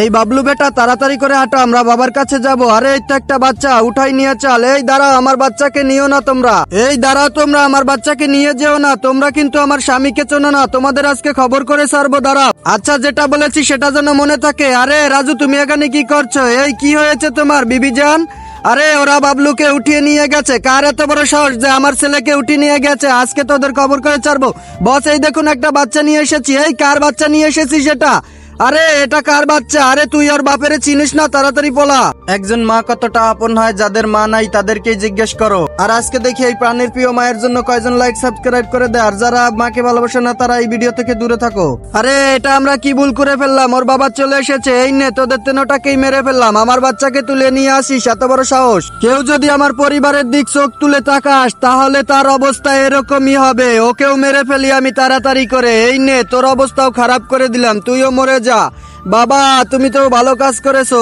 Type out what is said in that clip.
এই বাবলু বেটা তাড়াতাড়ি করে হাঁটো, আমরা বাবার কাছে যাব। আরে এই তো একটা বাচ্চা, উঠাই নিয়ে চল। এই দাঁড়াও, আমার বাচ্চাকে নিও না তোমরা। এই দাঁড়াও, তোমরা আমার বাচ্চাকে নিয়ে যেও না। তোমরা কিন্তু আমার স্বামীকে চেনো না, তোমাদের আজকে খবর করে ছাড়বো। দাঁড়াও। আচ্ছা, যেটা বলেছি সেটা যেন মনে থাকে। আরে রাজু, তুমি এখানে কি করছো? এই কি হয়েছে তোমার বিবিজান? আরে ওরা বাবলুকে উঠিয়ে নিয়ে গেছে। কার এত বড় সাহস যে আমার ছেলেকে উঠিয়ে নিয়ে গেছে? আজকে তোদের খবর করে ছাড়বো। বস, এই দেখুন একটা বাচ্চা নিয়ে এসেছি। এই কার বাচ্চা নিয়ে এসেছিস সেটা? আরে এটা কার বাচ্চা? আরে তুই ওর বাপেরে চিনিস না? তাড়াতাড়ি বলা। একজন মা কতটা আপন হয়, যাদের মা নাই তাদেরকেই জিজ্ঞেস করো। আর আজকে দেখি এই প্রাণের প্রিয় মায়ের জন্য কয়জন লাইক সাবস্ক্রাইব করে দেয়। আর যারা মাকে ভালোবাসে না তারা এই ভিডিও থেকে দূরে থাকো। আরে এটা আমরা কি ভুল করে ফেললাম? ওর বাবা চলে এসেছে। এই নে, তোদের তেনোটাকেই মেরে ফেললাম। আমার বাচ্চাকে তুলে নিয়ে আসিস, এত বড় সাহস? কেউ যদি আমার পরিবারের দিক চোখ তুলে তাকাস তাহলে তার অবস্থা এরকমই হবে। ওকেও মেরে ফেলি আমি তাড়াতাড়ি করে। এই নে, তোর অবস্থাও খারাপ করে দিলাম, তুইও মরে যা। বাবা, তুমি তো ভালো কাজ করেছো।